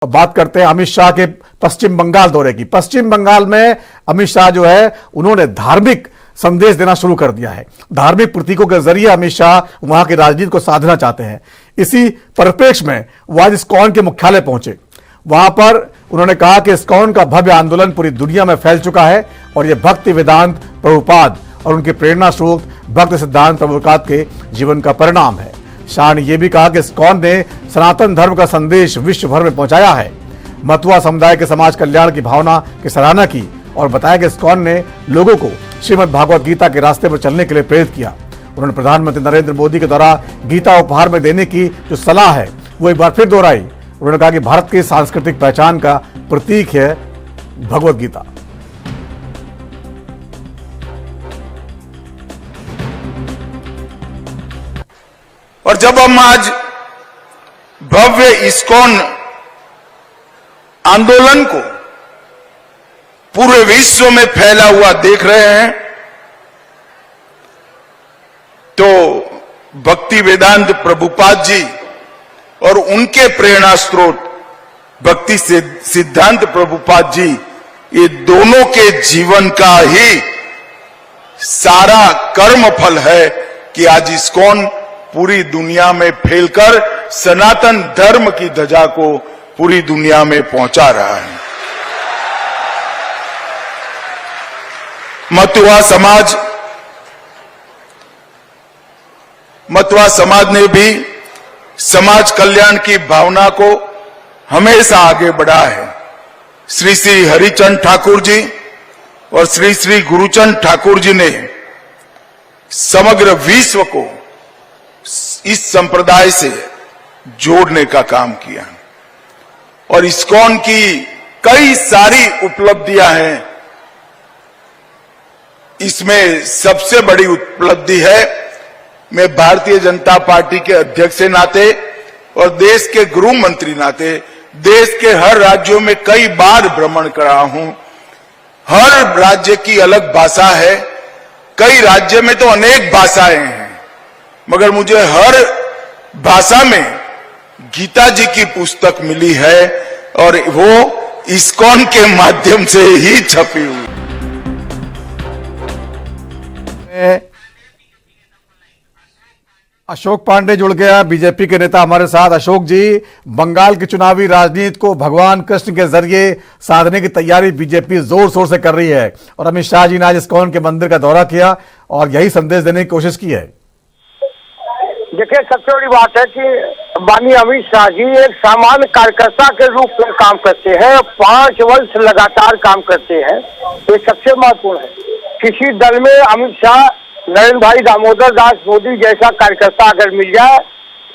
बात करते हैं अमित शाह के पश्चिम बंगाल दौरे की। पश्चिम बंगाल में अमित शाह जो है उन्होंने धार्मिक संदेश देना शुरू कर दिया है। धार्मिक प्रतीकों के जरिए अमित शाह वहां की राजनीति को साधना चाहते हैं। इसी परिप्रेक्ष्य में वो आज इस्कॉन के मुख्यालय पहुंचे। वहां पर उन्होंने कहा कि इस्कॉन का भव्य आंदोलन पूरी दुनिया में फैल चुका है और यह भक्ति वेदांत प्रभुपाद और उनके प्रेरणा स्रोत भक्ति सिद्धांत प्रभुपाद के जीवन का परिणाम है। शाह ने यह भी कहा कि इस्कॉन ने सनातन धर्म का संदेश विश्व भर में पहुंचाया है। मतुआ समुदाय के समाज कल्याण की भावना की सराहना की और बताया कि इस्कॉन ने लोगों को श्रीमद् भागवत गीता के रास्ते पर चलने के लिए प्रेरित किया। उन्होंने प्रधानमंत्री नरेंद्र मोदी के द्वारा गीता उपहार में देने की जो सलाह है वो एक बार फिर दोहराई। उन्होंने कहा कि भारत की सांस्कृतिक पहचान का प्रतीक है भगवत गीता। और जब हम आज भव्य इस्कॉन आंदोलन को पूरे विश्व में फैला हुआ देख रहे हैं तो भक्ति वेदांत प्रभुपाद जी और उनके प्रेरणा स्रोत भक्ति सिद्धांत प्रभुपाद जी, ये दोनों के जीवन का ही सारा कर्म फल है कि आज इस्कॉन पूरी दुनिया में फैलकर सनातन धर्म की ध्वजा को पूरी दुनिया में पहुंचा रहा है। मतुआ समाज ने भी समाज कल्याण की भावना को हमेशा आगे बढ़ा है। श्री श्री हरिचंद ठाकुर जी और श्री श्री गुरुचंद ठाकुर जी ने समग्र विश्व को इस संप्रदाय से जोड़ने का काम किया और इस्कॉन की कई सारी उपलब्धियां हैं। इसमें सबसे बड़ी उपलब्धि है, मैं भारतीय जनता पार्टी के अध्यक्ष के नाते और देश के गृह मंत्री नाते देश के हर राज्यों में कई बार भ्रमण करा हूं। हर राज्य की अलग भाषा है, कई राज्य में तो अनेक भाषाएं हैं, मगर मुझे हर भाषा में गीता जी की पुस्तक मिली है और वो इस्कॉन के माध्यम से ही छपी हुई। अशोक पांडे जुड़ गया, बीजेपी के नेता हमारे साथ। अशोक जी, बंगाल की चुनावी राजनीति को भगवान कृष्ण के जरिए साधने की तैयारी बीजेपी जोर शोर से कर रही है और अमित शाह जी ने आज इस्कॉन के मंदिर का दौरा किया और यही संदेश देने की कोशिश की है। देखिए, सबसे बड़ी बात है कि माननीय अमित शाह जी एक सामान्य कार्यकर्ता के रूप में काम करते हैं, 5 वर्ष लगातार काम करते हैं। ये सबसे महत्वपूर्ण है। किसी दल में अमित शाह, नरेंद्र भाई दामोदर दास मोदी जैसा कार्यकर्ता अगर मिल जाए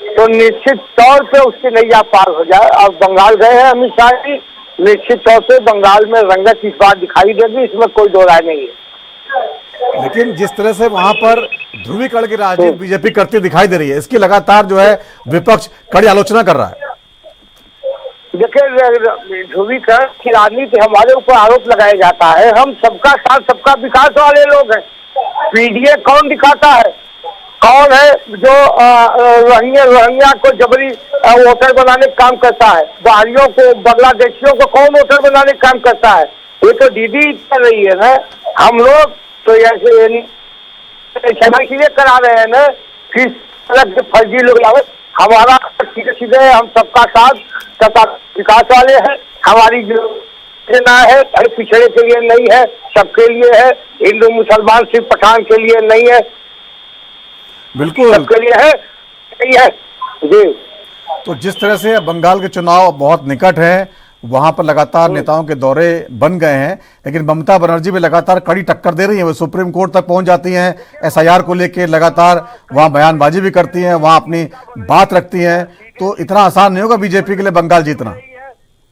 तो निश्चित तौर पे उसकी नैया पार हो जाए। अब बंगाल गए हैं अमित शाह जी, निश्चित तौर पे बंगाल में रंगत इस बार दिखाई देगी, इसमें कोई दो राय नहीं है। लेकिन जिस तरह से वहां पर ध्रुवीकरण की राजनीति बीजेपी करती दिखाई दे रही है, इसकी लगातार जो है विपक्ष कड़ी आलोचना कर रहा है। देखिए, ध्रुवीकरण की राजनीति हमारे ऊपर आरोप लगाया जाता है। हम सबका साथ सबका विकास वाले लोग हैं। पीडीए कौन दिखाता है? कौन है जो रोहिंग्या को जबरी वोटर बनाने का काम करता है? बाहरियों को, बांग्लादेशियों को कौन वोटर बनाने का काम करता है? ये तो दीदी कर रही है ना। हम लोग तो ऐसे इसलिए करा रहे हैं ना, फिर अलग फर्जी लोग आवे। हमारा सीधे सीधे हम सबका साथ सबका विकास वाले हैं। हमारी योजना है हर पिछड़े के लिए नहीं है, सबके लिए है। हिंदू मुसलमान सिर्फ पठान के लिए नहीं है, बिल्कुल सबके लिए है, नहीं है जी। तो जिस तरह से बंगाल के चुनाव बहुत निकट है, वहां पर लगातार नेताओं के दौरे बन गए हैं, लेकिन ममता बनर्जी भी लगातार कड़ी टक्कर दे रही हैं। वो सुप्रीम कोर्ट तक पहुंच जाती हैं, एसआईआर को लेकर लगातार वहां बयानबाजी भी करती हैं, वहां अपनी बात रखती हैं। तो इतना आसान नहीं होगा बीजेपी के लिए बंगाल जीतना।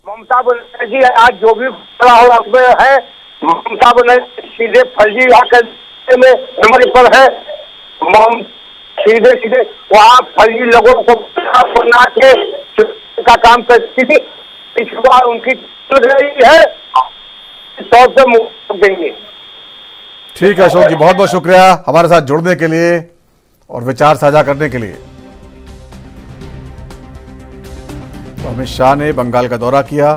ममता बनर्जी आज जो भी है, ममता बनर्जी सीधे फर्जी में नंबर पर है। सीधे सीधे वहाँ फर्जी लोगों को बना के का काम करती थी। इस बार उनकी रही है, तौर पे मुक्त देंगे। ठीक है अशोक जी, बहुत बहुत शुक्रिया हमारे साथ जुड़ने के लिए और विचार साझा करने के लिए। तो अमित शाह ने बंगाल का दौरा किया।